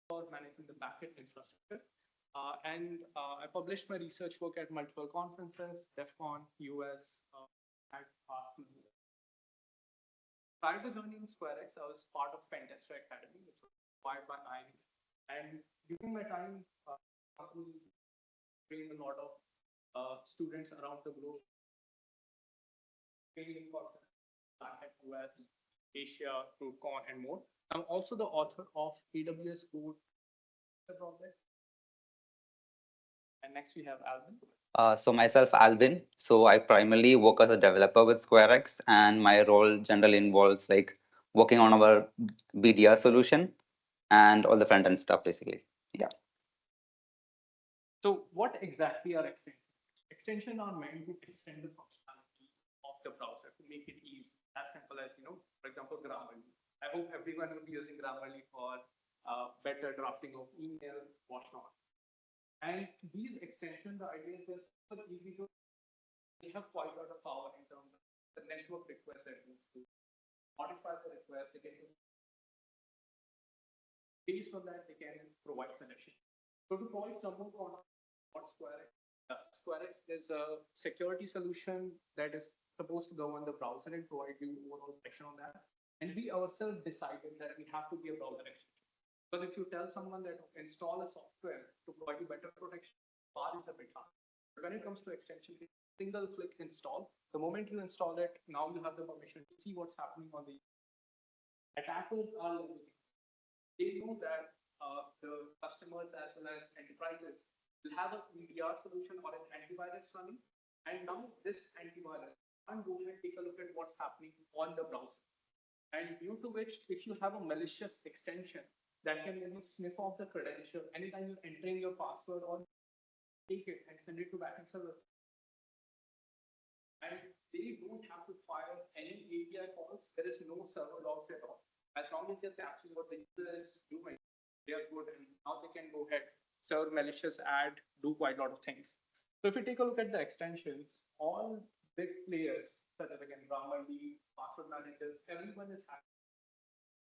for managing the backend infrastructure. I published my research work at multiple conferences, DEF CON, US, at Arsenal. Prior to joining SquareX, I was part of Pentester Academy, which was acquired by IB. And during my time, we trained a lot of students around the globe, training concepts at US, Asia, TrueCon, and more. I'm also the author of AWS Code projects. And next we have Albin. So myself, Albin. So I primarily work as a developer with SquareX, and my role generally involves like working on our BDR solution and all the front end stuff, basically. Yeah. So what exactly are extensions? Extensions are meant to extend the functionality of the browser to make it easy, as simple as, for example, Grammarly. I hope everyone will be using Grammarly for better drafting of email, whatnot. And these extensions, the idea is they're super easy to, they have quite a lot of power in terms of the network request that needs to modify the request. They can, based on that, they can provide solution. So to provide some more context, what SquareX does. SquareX is a security solution that is supposed to govern the browser and provide you overall protection on that. And we ourselves decided that we have to be a browser extension. Because if you tell someone that install a software to provide you better protection, bar is a bit hard. But when it comes to extension, single click install. The moment you install it, now you have the permission to see what's happening on the attackers are looking. They know that the customers as well as enterprises will have a EDR solution or an antivirus running. And now this antivirus can go and take a look at what's happening on the browser. And due to which, if you have a malicious extension that can sniff off the credential anytime you're entering your password, or take it and send it to backend server. And they don't have to fire any API calls. There is no server logs at all. As long as they're capturing what the user is doing, they are good, and now they can go ahead, serve malicious ad, do quite a lot of things. So if you take a look at the extensions, all big players such as again Grammarly, password managers, everyone is having.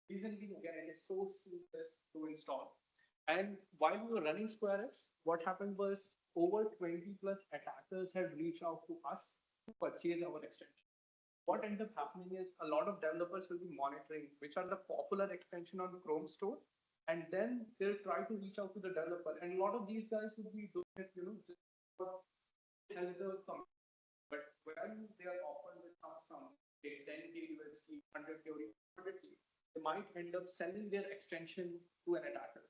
Reason being, again, it is so seamless to install. And while we were running SquareX, what happened was over 20 plus attackers had reached out to us to purchase our extension. What ends up happening is a lot of developers will be monitoring which are the popular extension on the Chrome store, and then they'll try to reach out to the developer. And a lot of these guys would be doing it, just for help the community. But when they are offered with some sum, say 10K USD, 100K or 100K, they might end up selling their extension to an attacker.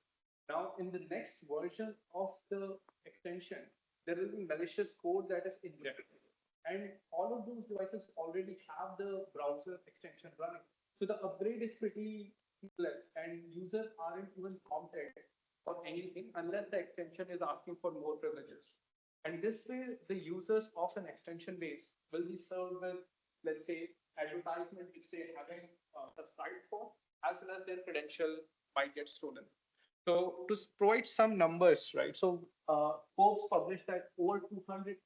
Now, in the next version of the extension, there will be malicious code that is injected. And all of those devices already have the browser extension running. So the upgrade is pretty seamless, and users aren't even prompted for anything unless the extension is asking for more privileges. And this way, the users of an extension base will be served with, let's say, advertisement which they haven't subscribed for, as well as their credential might get stolen. So to provide some numbers, right? So Forbes published that over 280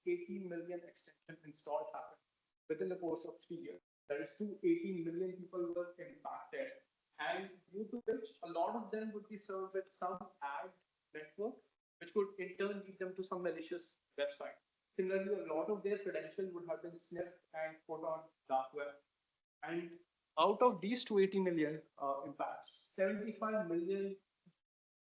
million extension installed happened within the course of 3 years. That is 280 million people were impacted. And due to which a lot of them would be served with some ad network, which would in turn lead them to some malicious website. Similarly, a lot of their credentials would have been sniffed and put on dark web. And out of these 280 million impacts, 75 million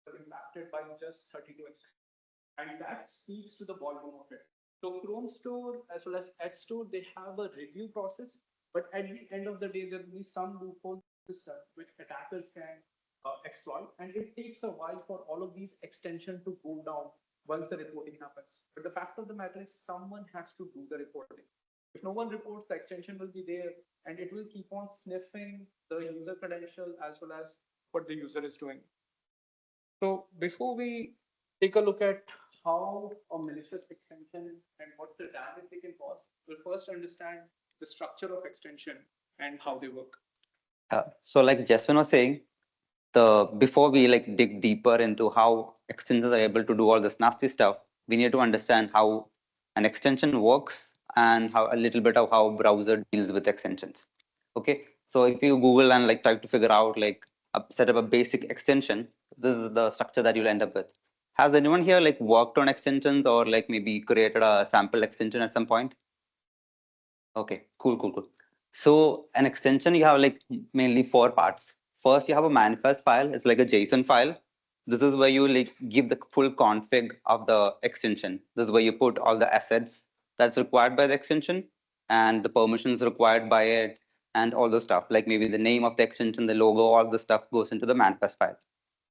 were impacted by just 32 extensions. And that speaks to the volume of it. So Chrome Store as well as Edge Store, they have a review process, but at the end of the day, there will be some loophole system which attackers can exploit, and it takes a while for all of these extensions to go down once the reporting happens. But the fact of the matter is someone has to do the reporting. If no one reports, the extension will be there and it will keep on sniffing the user credential as well as what the user is doing. So before we take a look at how a malicious extension and what the damage they can cause, we'll first understand the structure of extension and how they work. So like Jeswin was saying, before we like dig deeper into how extensions are able to do all this nasty stuff, we need to understand how an extension works and how a little bit of how browser deals with extensions. Okay, so if you Google and like try to figure out like set up a basic extension, this is the structure that you'll end up with. Has anyone here like worked on extensions or like maybe created a sample extension at some point? Okay, cool. So an extension, you have like mainly 4 parts. First, you have a manifest file. It's like a JSON file. This is where you like give the full config of the extension. This is where you put all the assets that's required by the extension and the permissions required by it and all the stuff, like maybe the name of the extension, the logo, all the stuff goes into the manifest file.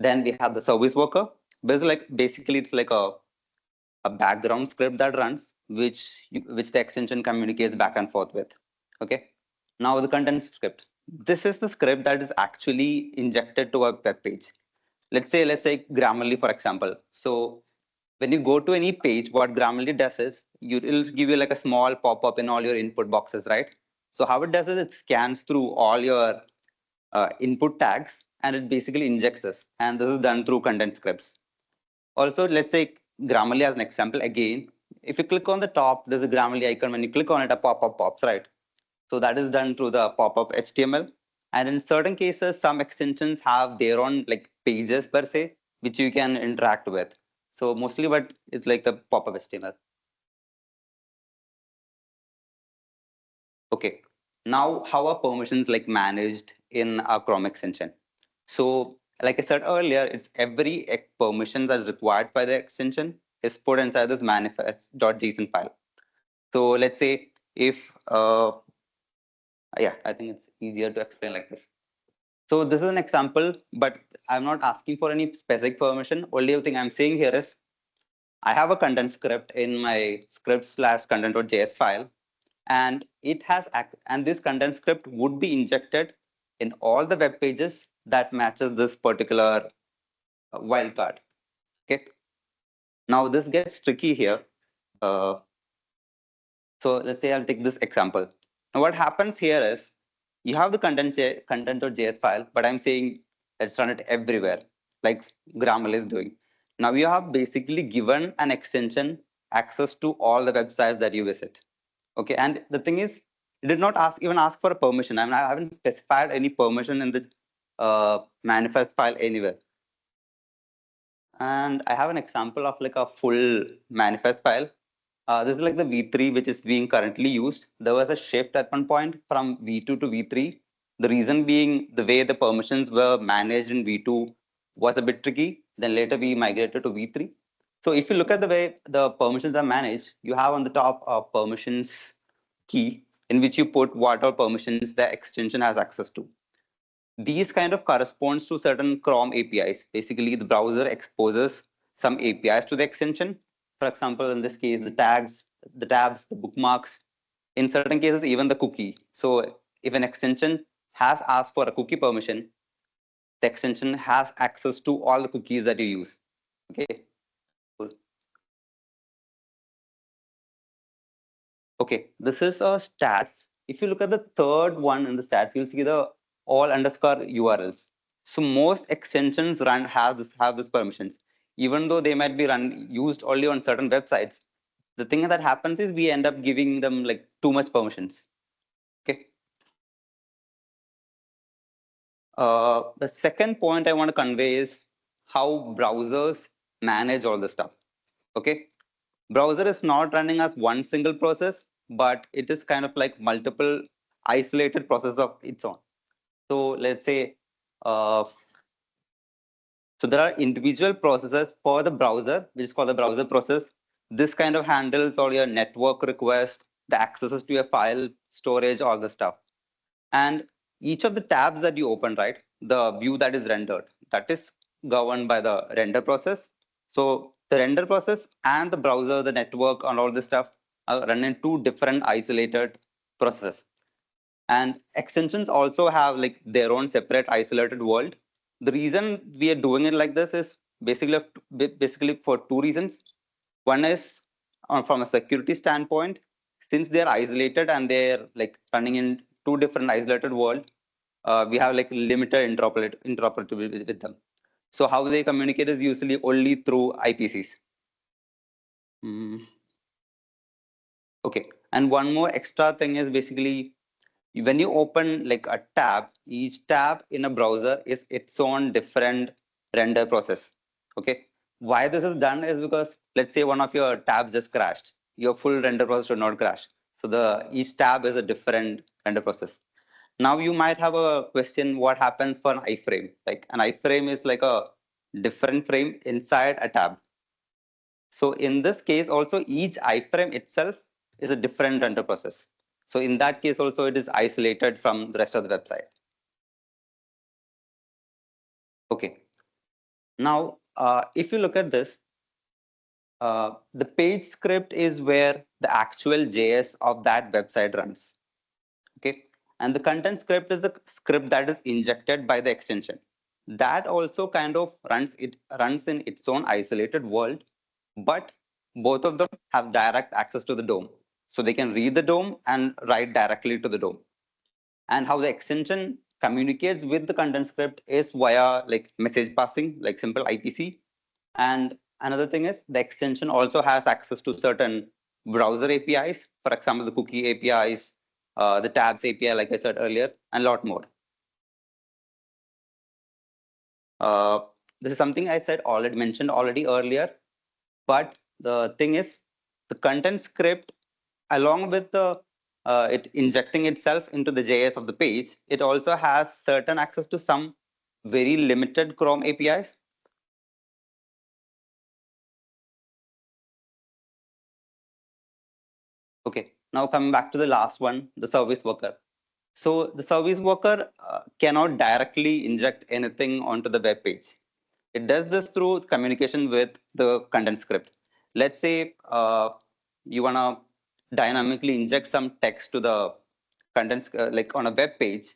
Then we have the service worker. Basically, it's like a background script that runs, which the extension communicates back and forth with. Okay. Now the content script. This is the script that is actually injected to a web page. Let's say Grammarly, for example. So when you go to any page, what Grammarly does is it'll give you like a small pop-up in all your input boxes, right? So how it does is it scans through all your input tags and it basically injects this. And this is done through content scripts. Also, let's take Grammarly as an example again. If you click on the top, there's a Grammarly icon. When you click on it, a pop-up pops, right? So that is done through the pop-up HTML. And in certain cases, some extensions have their own like pages per se, which you can interact with. So mostly what it's like the pop-up HTML. Okay. Now, how are permissions like managed in a Chrome extension? So like I said earlier, it's every permission that is required by the extension is put inside this manifest.json file. So let's say if, yeah, I think it's easier to explain like this. So this is an example, but I'm not asking for any specific permission. Only thing I'm saying here is I have a content script in my script/content.js file, and it has and this content script would be injected in all the web pages that matches this particular wildcard. Okay. Now this gets tricky here. So let's say I'll take this example. Now what happens here is you have the content.js file, but I'm saying let's run it everywhere, like Grammarly is doing. Now you have basically given an extension access to all the websites that you visit. Okay, and the thing is, it did not even ask for a permission. I mean, I haven't specified any permission in the manifest file anywhere. And I have an example of like a full manifest file. This is like the V3, which is being currently used. There was a shift at one point from V2 to V3. The reason being the way the permissions were managed in V2 was a bit tricky. Then later we migrated to V3. So if you look at the way the permissions are managed, you have on the top a permissions key in which you put what all permissions the extension has access to. These kind of corresponds to certain Chrome APIs. Basically, the browser exposes some APIs to the extension. For example, in this case, the tags, the tabs, the bookmarks, in certain cases, even the cookie. So if an extension has asked for a cookie permission, the extension has access to all the cookies that you use. Okay. Cool. Okay, this is a stats. If you look at the third one in the stats, you'll see the all underscore URLs. So most extensions have this permissions, even though they might be used only on certain websites. The thing that happens is we end up giving them like too much permissions. Okay. The second point I want to convey is how browsers manage all this stuff. Okay. Browser is not running as one single process, but it is kind of like multiple isolated process of its own. So let's say, so there are individual processes for the browser, which is called the browser process. This kind of handles all your network requests, the accesses to your file storage, all the stuff. And each of the tabs that you open, right, the view that is rendered, that is governed by the render process. So the render process and the browser, the network, and all this stuff are run in two different isolated processes. And extensions also have like their own separate isolated world. The reason we are doing it like this is basically for two reasons. One is from a security standpoint, since they're isolated and they're like running in two different isolated world, we have like limited interoperability with them. So how they communicate is usually only through IPCs. Okay, and one more extra thing is basically when you open like a tab, each tab in a browser is its own different render process. Okay. Why this is done is because let's say one of your tabs just crashed. Your full render process should not crash. So the each tab is a different render process. Now you might have a question, what happens for an iframe? Like an iframe is like a different frame inside a tab. So in this case, also each iframe itself is a different render process. So in that case, also it is isolated from the rest of the website. Okay. Now, if you look at this, the page script is where the actual JS of that website runs. Okay. And the content script is the script that is injected by the extension. That also kind of runs in its own isolated world, but both of them have direct access to the DOM. So they can read the DOM and write directly to the DOM. And how the extension communicates with the content script is via like message passing, like simple IPC. And another thing is the extension also has access to certain browser APIs, for example, the cookie APIs, the tabs API, like I said earlier, and a lot more. This is something I said already, mentioned already earlier, but the thing is the content script along with the it injecting itself into the JS of the page, it also has certain access to some very limited Chrome APIs. Okay, now coming back to the last one, the service worker. So the service worker cannot directly inject anything onto the web page. It does this through communication with the content script. Let's say you want to dynamically inject some text to the contents like on a web page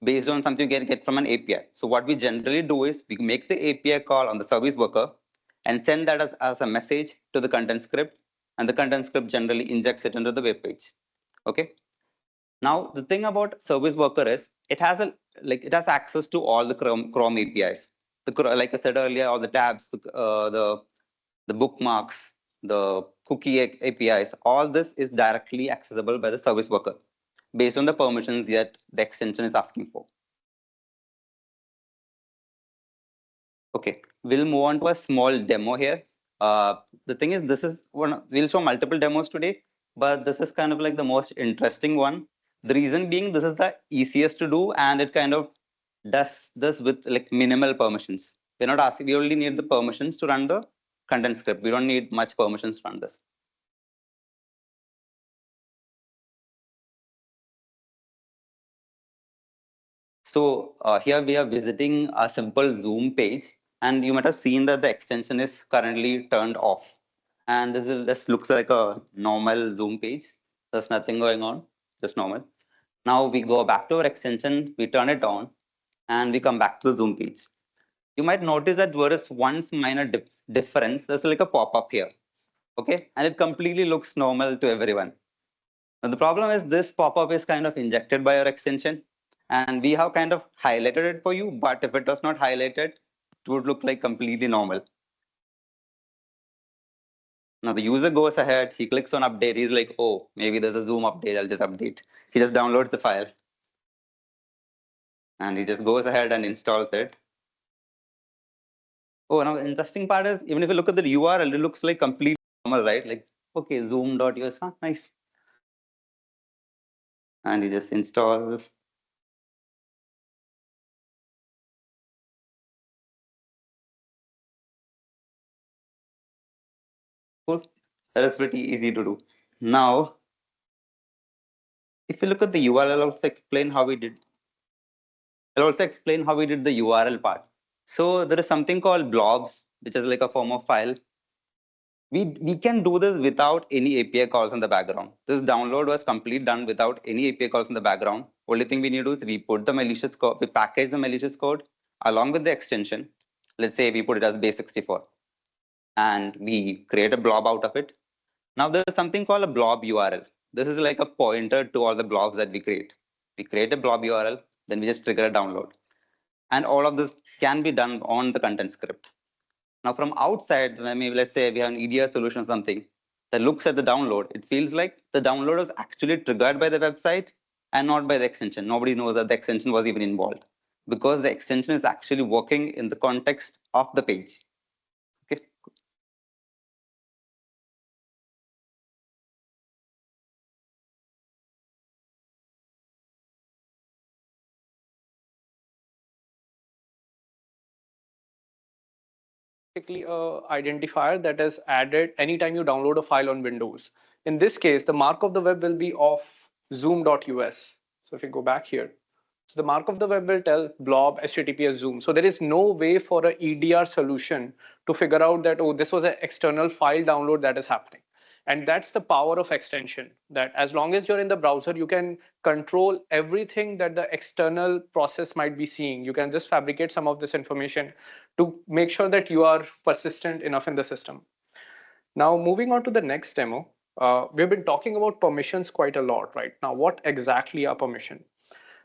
based on something you can get from an API. So what we generally do is we make the API call on the service worker and send that as a message to the content script, and the content script generally injects it into the web page. Okay. Now the thing about service worker is it has access to all the Chrome APIs. Like I said earlier, all the tabs, the bookmarks, the cookie APIs, all this is directly accessible by the service worker based on the permissions that the extension is asking for. Okay, we'll move on to a small demo here. The thing is, we'll show multiple demos today, but this is kind of like the most interesting one. The reason being, this is the easiest to do, and it kind of does this with like minimal permissions. We're not asking, we only need the permissions to run the content script. We don't need much permissions to run this. So here we are visiting a simple Zoom page, and you might have seen that the extension is currently turned off. And this looks like a normal Zoom page. There's nothing going on, just normal. Now we go back to our extension, we turn it on, and we come back to the Zoom page. You might notice that there is one minor difference. There's like a pop-up here, okay? And it completely looks normal to everyone. Now the problem is this pop-up is kind of injected by our extension, and we have kind of highlighted it for you, but if it was not highlighted, it would look like completely normal. Now the user goes ahead, he clicks on update, he's like, oh, maybe there's a Zoom update, I'll just update. He just downloads the file. And he just goes ahead and installs it. Oh, now the interesting part is, even if you look at the URL, it looks like completely normal, right? Like, okay, zoom.us, huh, nice. And he just installs. Cool. That is pretty easy to do. Now, if you look at the URL, I'll also explain how we did. I'll also explain how we did the URL part. So there is something called blobs, which is like a form of file. We can do this without any API calls in the background. This download was complete done without any API calls in the background. Only thing we need to do is we put the malicious code, we package the malicious code along with the extension. Let's say we put it as base64, and we create a blob out of it. Now there's something called a blob URL. This is like a pointer to all the blobs that we create. We create a blob URL, then we just trigger a download. And all of this can be done on the content script. Now from outside, maybe let's say we have an EDR solution or something that looks at the download, it feels like the download was actually triggered by the website, and not by the extension. Nobody knows that the extension was even involved because the extension is actually working in the context of the page. Okay. Basically a identifier that is added anytime you download a file on Windows. In this case, the mark of the web will be of zoom.us. So if you go back here, so the mark of the web will tell blob https zoom. So there is no way for a EDR solution to figure out that, oh, this was an external file download that is happening. And that's the power of extension, that as long as you're in the browser, you can control everything that the external process might be seeing. You can just fabricate some of this information to make sure that you are persistent enough in the system. Now, moving on to the next demo, we've been talking about permissions quite a lot right now. What exactly are permissions?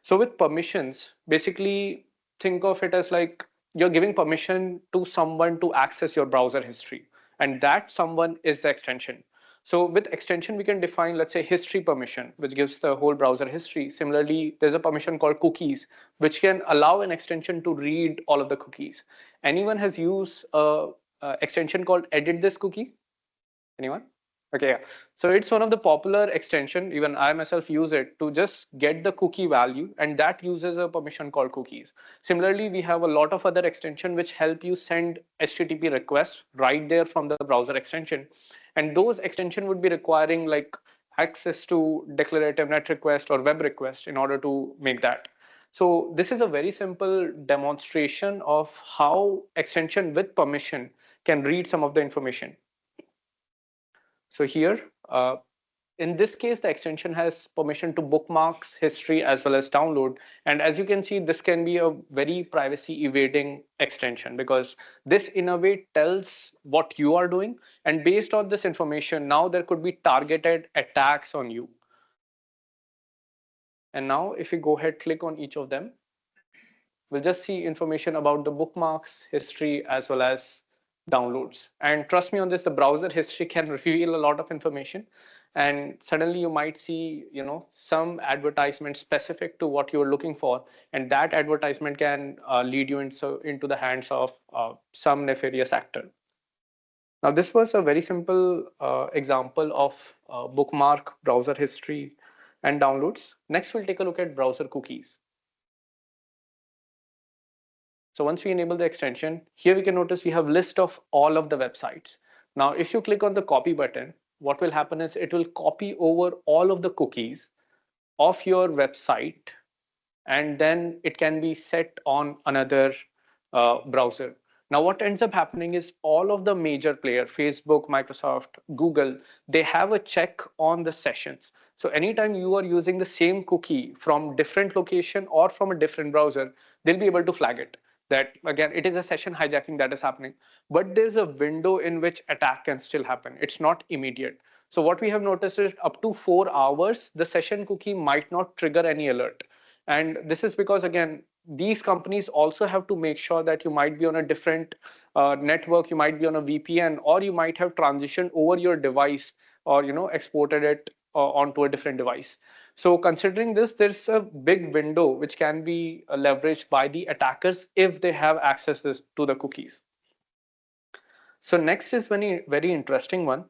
So with permissions, basically think of it as like you're giving permission to someone to access your browser history, and that someone is the extension. So with extension, we can define, let's say, history permission, which gives the whole browser history. Similarly, there's a permission called cookies, which can allow an extension to read all of the cookies. Anyone has used a extension called edit this cookie? Anyone? Okay, yeah. So it's one of the popular extension. Even I myself use it to just get the cookie value, and that uses a permission called cookies. Similarly, we have a lot of other extension which help you send HTTP requests right there from the browser extension. And those extension would be requiring like access to declarative net request or web request in order to make that. So this is a very simple demonstration of how extension with permission can read some of the information. So here, in this case, the extension has permission to bookmarks, history, as well as download. And as you can see, this can be a very privacy evading extension because this in a way tells what you are doing. And based on this information, now there could be targeted attacks on you. And now if we go ahead, click on each of them, we'll just see information about the bookmarks, history, as well as downloads. And trust me on this, the browser history can reveal a lot of information. And suddenly you might see, some advertisement specific to what you're looking for. And that advertisement can lead you into the hands of some nefarious actor. Now, this was a very simple example of bookmark, browser history, and downloads. Next, we'll take a look at browser cookies. So once we enable the extension, here we can notice we have list of all of the websites. Now, if you click on the copy button, what will happen is it will copy over all of the cookies of your website, and then it can be set on another browser. Now, what ends up happening is all of the major players, Facebook, Microsoft, Google, they have a check on the sessions. So anytime you are using the same cookie from different location or from a different browser, they'll be able to flag it. That again, it is a session hijacking that is happening, but there's a window in which attack can still happen. It's not immediate. So what we have noticed is up to 4 hours, the session cookie might not trigger any alert. And this is because, again, these companies also have to make sure that you might be on a different network, you might be on a VPN, or you might have transitioned over your device or exported it onto a different device. So considering this, there's a big window which can be leveraged by the attackers if they have access to the cookies. So next is very interesting one.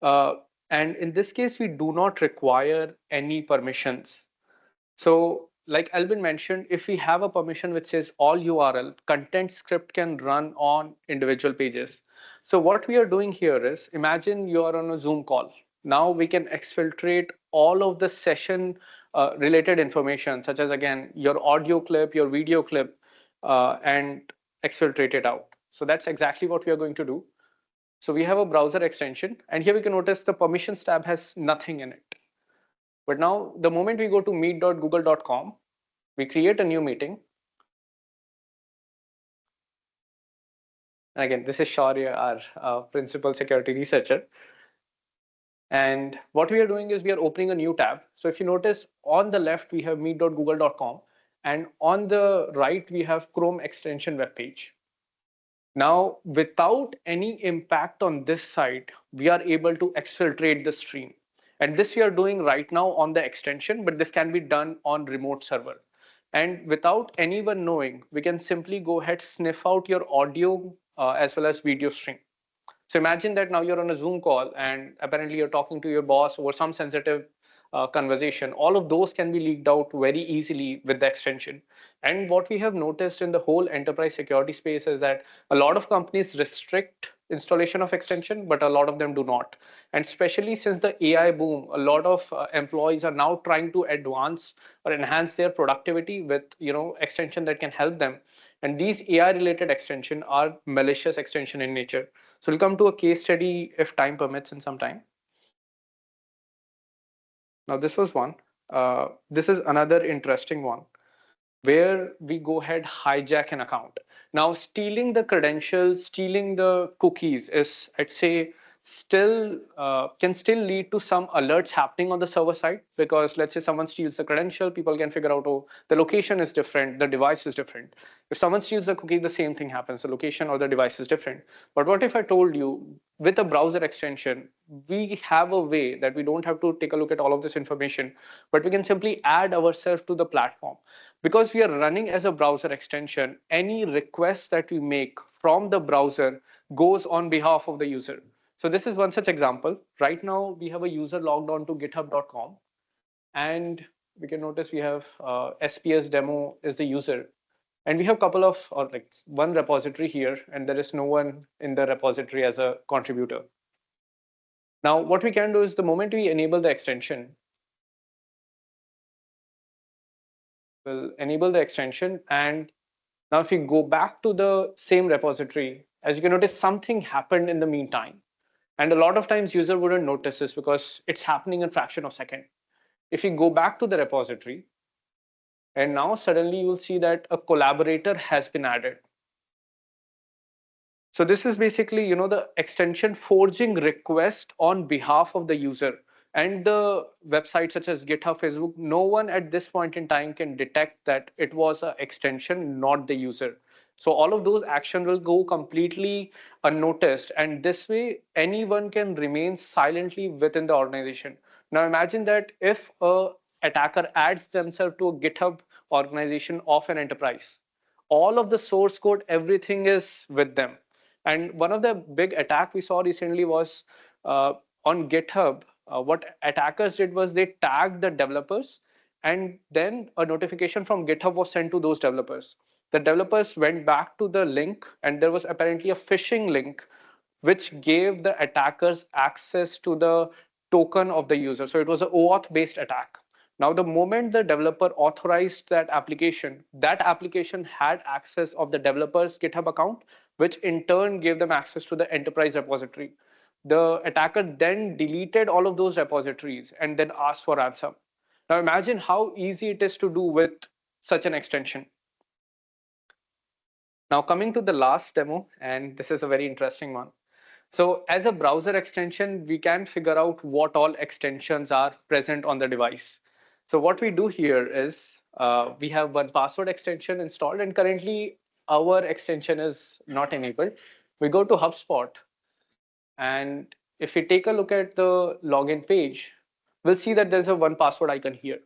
And in this case, we do not require any permissions. So like Albin mentioned, if we have a permission which says all URL, content script can run on individual pages. So what we are doing here is, imagine you are on a Zoom call. Now we can exfiltrate all of the session related information, such as, again, your audio clip, your video clip, and exfiltrate it out. So that's exactly what we are going to do. So we have a browser extension, and here we can notice the permissions tab has nothing in it. But now the moment we go to meet.google.com, we create a new meeting. And again, this is Shaurya, our principal security researcher. And what we are doing is we are opening a new tab. So if you notice, on the left, we have meet.google.com. And on the right, we have Chrome extension web page. Now, without any impact on this side, we are able to exfiltrate the stream. And this we are doing right now on the extension, but this can be done on remote server. And without anyone knowing, we can simply go ahead, sniff out your audio as well as video stream. So imagine that now you're on a Zoom call and apparently you're talking to your boss over some sensitive conversation. All of those can be leaked out very easily with the extension. And what we have noticed in the whole enterprise security space is that a lot of companies restrict installation of extension, but a lot of them do not. And especially since the AI boom, a lot of employees are now trying to advance or enhance their productivity with extension that can help them. And these AI related extension are malicious extension in nature. So we'll come to a case study if time permits in some time. Now this was one. This is another interesting one where we go ahead hijack an account. Now stealing the credentials, stealing the cookies is, I'd say, still can still lead to some alerts happening on the server side, because let's say someone steals the credential, people can figure out, oh, the location is different, the device is different. If someone steals the cookie, the same thing happens, the location or the device is different. But what if I told you with a browser extension, we have a way that we don't have to take a look at all of this information, but we can simply add ourselves to the platform. Because we are running as a browser extension, any request that we make from the browser goes on behalf of the user. So this is one such example. Right now, we have a user logged on to github.com, and we can notice we have SPS demo is the user. And we have a couple of, or like one repository here, and there is no one in the repository as a contributor. Now, what we can do is the moment we enable the extension, we'll enable the extension. And now if we go back to the same repository, as you can notice, something happened in the meantime. And a lot of times user wouldn't notice this because it's happening in a fraction of a second. If you go back to the repository, and now suddenly you'll see that a collaborator has been added. So this is basically, the extension forging request on behalf of the user. And the websites such as GitHub, Facebook, no one at this point in time can detect that it was an extension, not the user. So all of those actions will go completely unnoticed. And this way, anyone can remain silently within the organization. Now imagine that if a attacker adds themselves to a GitHub organization of an enterprise, all of the source code, everything is with them. And one of the big attack we saw recently was on GitHub. What attackers did was they tagged the developers, and then a notification from GitHub was sent to those developers. The developers went back to the link, and there was apparently a phishing link which gave the attackers access to the token of the user. So it was an OAuth based attack. Now, the moment the developer authorized that application had access of the developer's GitHub account, which in turn gave them access to the enterprise repository. The attacker then deleted all of those repositories and then asked for ransom. Now imagine how easy it is to do with such an extension. Now coming to the last demo, and this is a very interesting one. So as a browser extension, we can figure out what all extensions are present on the device. So what we do here is we have one password extension installed, and currently our extension is not enabled. We go to HubSpot, and if we take a look at the login page, we'll see that there's a one password icon here.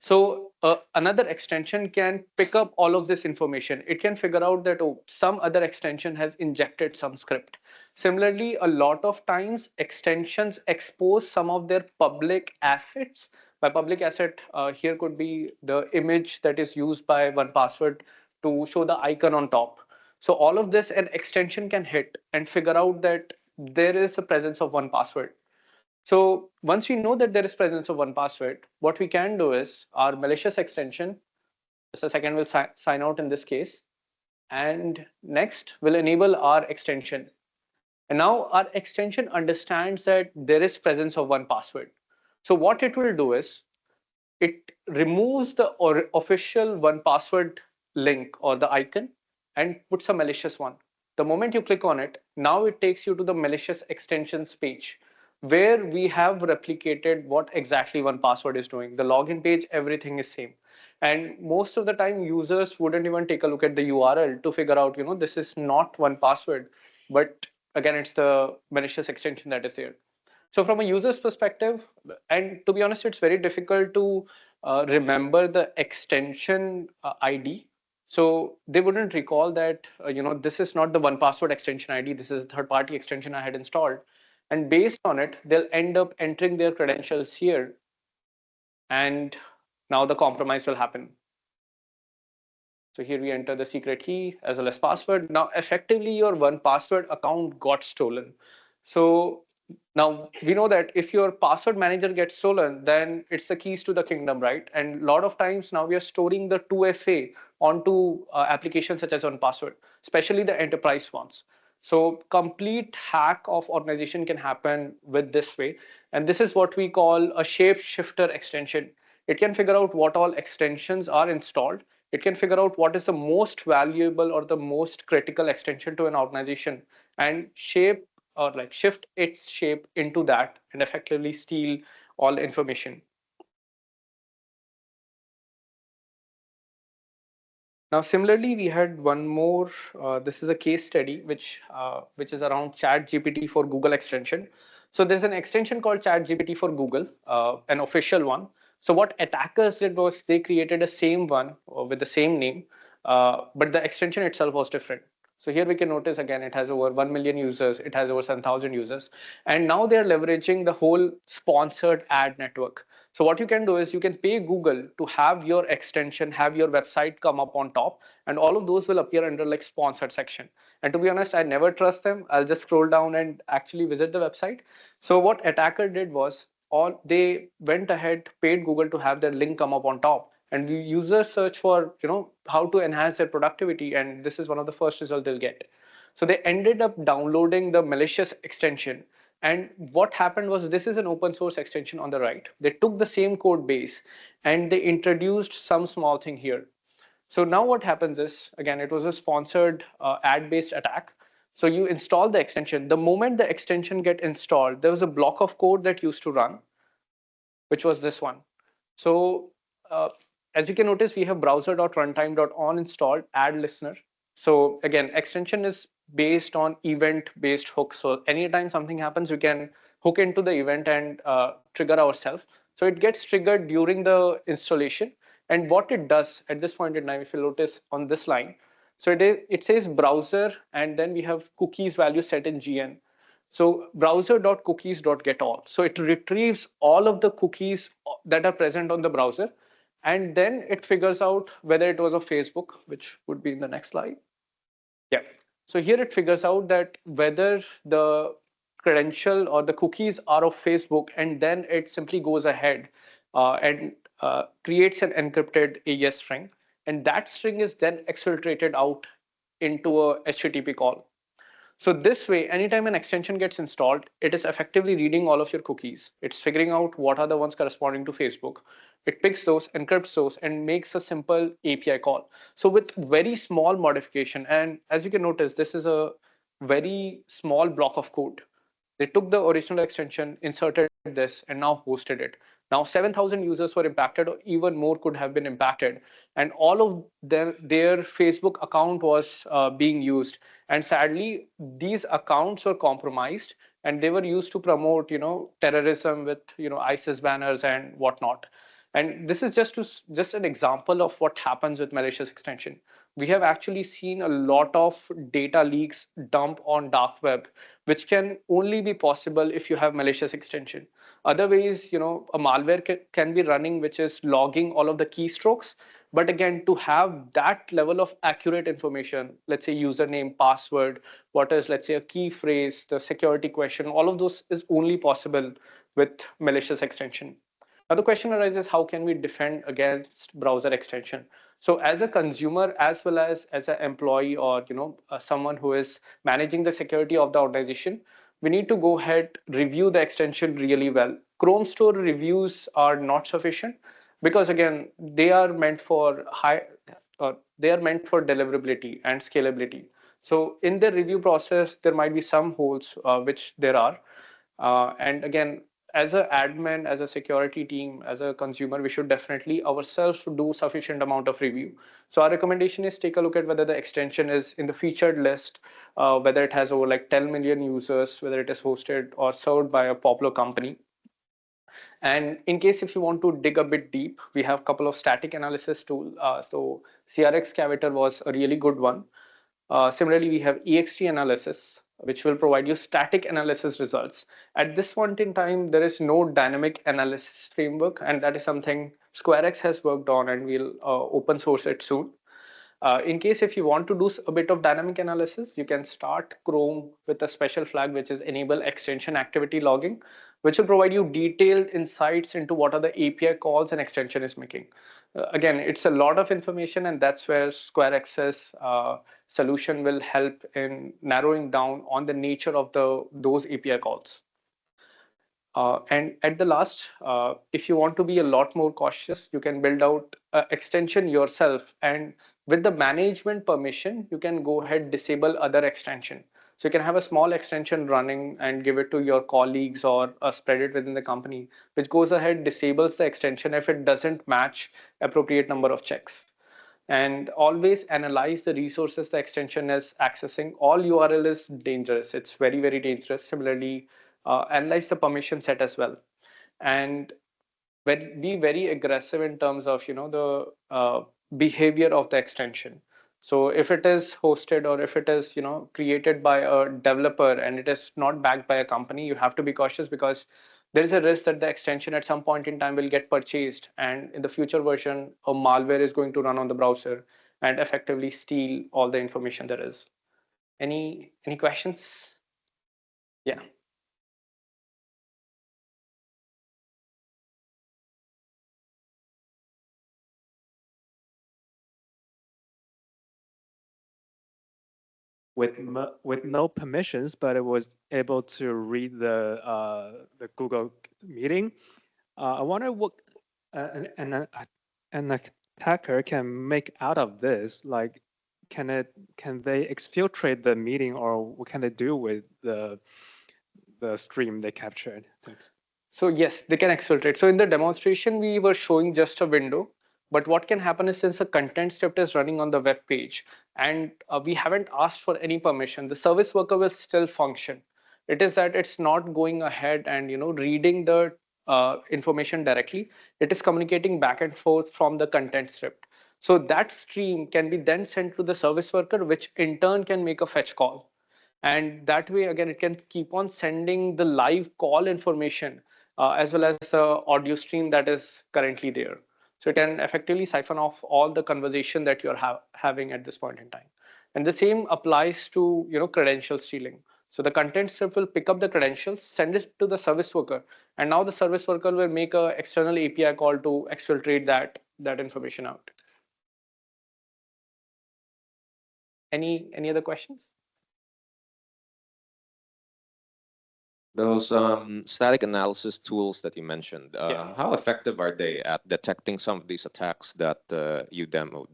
So another extension can pick up all of this information. It can figure out that, oh, some other extension has injected some script. Similarly, a lot of times extensions expose some of their public assets. By public asset, here could be the image that is used by one password to show the icon on top. So all of this an extension can hit and figure out that there is a presence of one password. So once we know that there is presence of one password, what we can do is our malicious extension, just a second, will sign out in this case. And next we'll enable our extension. And now our extension understands that there is presence of one password. So what it will do is it removes the official one password link or the icon and puts a malicious one. The moment you click on it, now it takes you to the malicious extensions page where we have replicated what exactly one password is doing. The login page, everything is same. And most of the time users wouldn't even take a look at the URL to figure out, this is not one password, but again, it's the malicious extension that is there. So from a user's perspective, and to be honest, it's very difficult to remember the extension ID. So they wouldn't recall that, this is not the 1Password extension ID, this is a third-party extension I had installed. And based on it, they'll end up entering their credentials here. And now the compromise will happen. So here we enter the secret key as well as password. Now, effectively, your 1Password account got stolen. So now we know that if your password manager gets stolen, then it's the keys to the kingdom, right? And a lot of times now we are storing the 2FA onto applications such as 1Password, especially the enterprise ones. So complete hack of organization can happen with this way. And this is what we call a shapeshifter extension. It can figure out what all extensions are installed. It can figure out what is the most valuable or the most critical extension to an organization and shape or like shift its shape into that and effectively steal all the information. Now, similarly, we had one more. This is a case study which is around Chat GPT for Google extension. So there's an extension called Chat GPT for Google, an official one. So what attackers did was they created a same one with the same name, but the extension itself was different. So here we can notice again, it has over 1 million users, it has over 7,000 users. And now they're leveraging the whole sponsored ad network. So what you can do is you can pay Google to have your extension, have your website come up on top, and all of those will appear under like sponsored section. And to be honest, I never trust them. I'll just scroll down and actually visit the website. So what attacker did was all they went ahead, paid Google to have their link come up on top. And the users search for, how to enhance their productivity. And this is one of the first results they'll get. So they ended up downloading the malicious extension. And what happened was this is an open source extension on the right. They took the same code base and they introduced some small thing here. So now what happens is, again, it was a sponsored ad-based attack. So you install the extension. The moment the extension get installed, there was a block of code that used to run, which was this one. So as you can notice, we have browser.runtime.on installed add listener. So again, extension is based on event-based hooks. So anytime something happens, we can hook into the event and trigger ourselves. So it gets triggered during the installation. And what it does at this point in time, if you notice on this line, so it says browser, and then we have cookies value set in GN. So browser.cookies.getAll. So it retrieves all of the cookies that are present on the browser, and then it figures out whether it was a Facebook, which would be in the next slide. Yeah. So here it figures out that whether the credential or the cookies are of Facebook, and then it simply goes ahead and creates an encrypted AES string. And that string is then exfiltrated out into a HTTP call. So this way, anytime an extension gets installed, it is effectively reading all of your cookies. It's figuring out what are the ones corresponding to Facebook. It picks those, encrypts those, and makes a simple API call. So with very small modification, and as you can notice, this is a very small block of code. They took the original extension, inserted this, and now hosted it. Now 7,000 users were impacted, or even more could have been impacted. And all of them, their Facebook account was being used. And sadly, these accounts were compromised, and they were used to promote, terrorism with, ISIS banners and whatnot. And this is just an example of what happens with malicious extension. We have actually seen a lot of data leaks dump on dark web, which can only be possible if you have malicious extension. Otherwise, a malware can be running, which is logging all of the keystrokes. But again, to have that level of accurate information, let's say username, password, what is, let's say, a key phrase, the security question, all of those is only possible with malicious extension. Now the question arises, how can we defend against browser extension? So as a consumer, as well as an employee, or someone who is managing the security of the organization, we need to go ahead, review the extension really well. Chrome Store reviews are not sufficient because again, they are meant for they are meant for deliverability and scalability. So in the review process, there might be some holes, which there are. And again, as an admin, as a security team, as a consumer, we should definitely ourselves do sufficient amount of review. So our recommendation is take a look at whether the extension is in the featured list, whether it has over like 10 million users, whether it is hosted or served by a popular company. And in case if you want to dig a bit deep, we have a couple of static analysis tool. So CRX Cavator was a really good one. Similarly, we have EXT analysis, which will provide you static analysis results. At this point in time, there is no dynamic analysis framework, and that is something SquareX has worked on, and we'll open source it soon. In case if you want to do a bit of dynamic analysis, you can start Chrome with a special flag, which is enable extension activity logging, which will provide you detailed insights into what are the API calls an extension is making. Again, it's a lot of information, and that's where SquareX's solution will help in narrowing down on the nature of those API calls. And at the last, if you want to be a lot more cautious, you can build out an extension yourself. And with the management permission, you can go ahead, disable other extension. So you can have a small extension running and give it to your colleagues or spread it within the company, which goes ahead, disables the extension if it doesn't match appropriate number of checks. And always analyze the resources the extension is accessing. All URL is dangerous. It's very, very dangerous. Similarly, analyze the permission set as well. And be very aggressive in terms of the behavior of the extension. So if it is hosted or if it is created by a developer and it is not backed by a company, you have to be cautious, because there is a risk that the extension at some point in time will get purchased, and in the future version a malware is going to run on the browser and effectively steal all the information there is. Any questions? Yeah. With no permissions, but it was able to read the Google meeting. I wonder what an attacker can make out of this. Like, can they exfiltrate the meeting, or what can they do with the stream they captured? Thanks. So yes, they can exfiltrate. So in the demonstration, we were showing just a window. But what can happen is, since a content script is running on the web page and we haven't asked for any permission, the service worker will still function. It is that it's not going ahead and reading the information directly. It is communicating back and forth from the content script. So that stream can be then sent to the service worker, which in turn can make a fetch call. And that way, again, it can keep on sending the live call information as well as the audio stream that is currently there. So it can effectively siphon off all the conversation that you're having at this point in time. And the same applies to credential stealing. So the content strip will pick up the credentials, send it to the service worker, and now the service worker will make an external API call to exfiltrate that information out. Any other questions? Those static analysis tools that you mentioned, how effective are they at detecting some of these attacks that you demoed?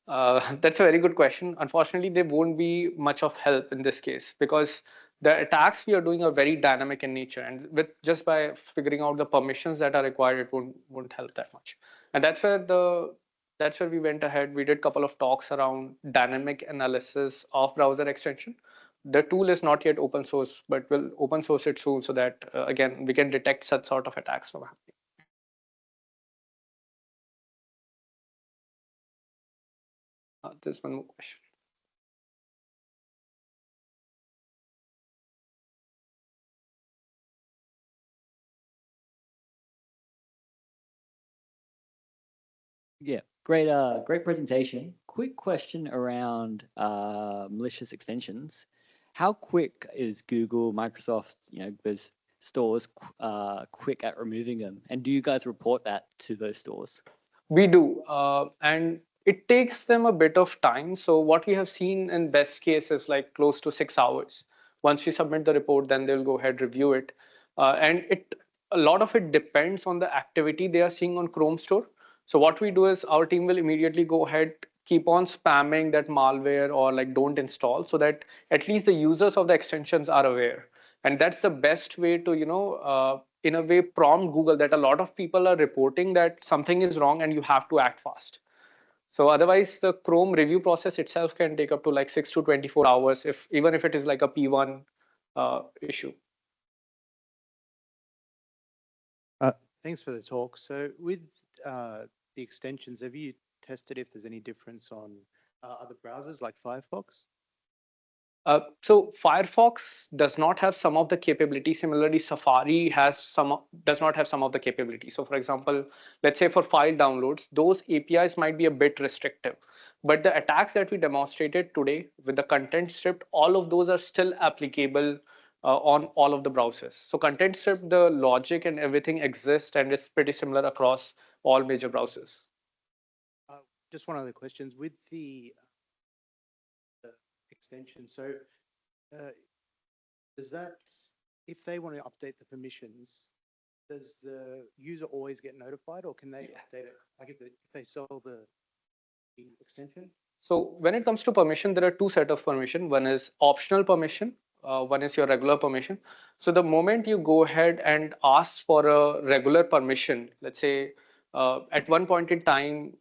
That's a very good question. Unfortunately, they won't be much of help in this case, because the attacks we are doing are very dynamic in nature, and with just by figuring out the permissions that are required, it won't help that much. And that's where we went ahead. We did a couple of talks around dynamic analysis of browser extension. The tool is not yet open source, but we'll open source it soon, so that again we can detect such sort of attacks from happening. There's one more question. Yeah, great presentation. Quick question around malicious extensions. How quick is Google, Microsoft, those stores quick at removing them? And do you guys report that to those stores? We do, and it takes them a bit of time. So what we have seen in best case is like close to 6 hours. Once you submit the report, then they'll go ahead, review it. And a lot of it depends on the activity they are seeing on Chrome Store. So what we do is our team will immediately go ahead, keep on spamming that malware or like don't install, so that at least the users of the extensions are aware. And that's the best way to in a way prompt Google that a lot of people are reporting that something is wrong and you have to act fast. So otherwise, the Chrome review process itself can take up to like 6 to 24 hours, if even if it is like a P1 issue. Thanks for the talk. So with the extensions, have you tested if there's any difference on other browsers like Firefox? So Firefox does not have some of the capabilities. Similarly, Safari does not have some of the capabilities. So for example, let's say for file downloads, those APIs might be a bit restrictive. But the attacks that we demonstrated today with the content stripped, all of those are still applicable on all of the browsers. So content stripped, the logic and everything exists and it's pretty similar across all major browsers. Just one other question. With the extension, so does that, if they want to update the permissions, does the user always get notified, or can they update it, like if they sell the extension? So when it comes to permission, there are two sets of permission. One is optional permission. One is your regular permission. So the moment you go ahead and ask for a regular permission, let's say at one point in time,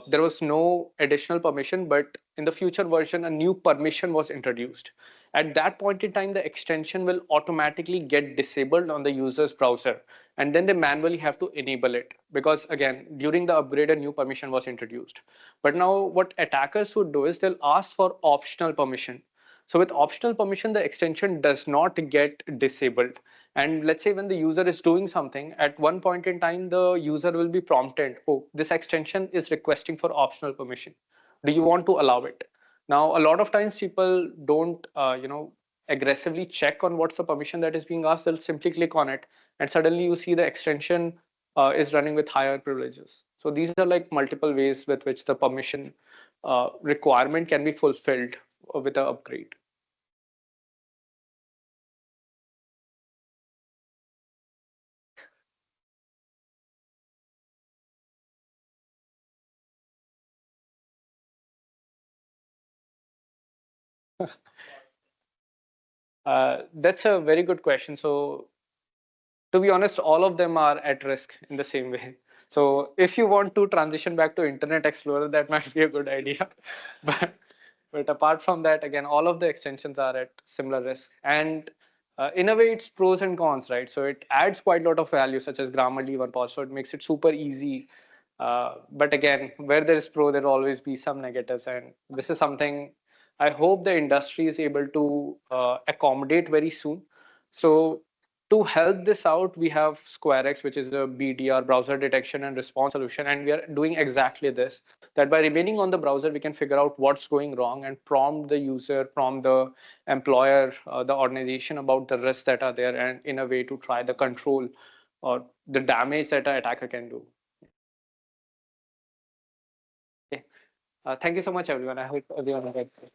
there was no additional permission, but in the future version, a new permission was introduced. At that point in time, the extension will automatically get disabled on the user's browser. And then they manually have to enable it because again, during the upgrade, a new permission was introduced. But now what attackers would do is they'll ask for optional permission. So with optional permission, the extension does not get disabled. And let's say when the user is doing something, at one point in time, the user will be prompted, oh, this extension is requesting for optional permission. Do you want to allow it? Now, a lot of times people don't, aggressively check on what's the permission that is being asked. They'll simply click on it. And suddenly you see the extension is running with higher privileges. So these are like multiple ways with which the permission requirement can be fulfilled with the upgrade. That's a very good question. So to be honest, all of them are at risk in the same way. So if you want to transition back to Internet Explorer, that might be a good idea. But apart from that, again, all of the extensions are at similar risk. And in a way, it's pros and cons, right? So it adds quite a lot of value, such as Grammarly or pause. So it makes it super easy. But again, where there is pro, there will always be some negatives. And this is something I hope the industry is able to accommodate very soon. So to help this out, we have SquareX, which is a BDR, browser detection and response solution. And we are doing exactly this, that by remaining on the browser, we can figure out what's going wrong and prompt the user, prompt the employer, the organization about the risks that are there, and in a way to try the control or the damage that an attacker can do. Okay. Thank you so much, everyone. I hope everyone enjoyed it.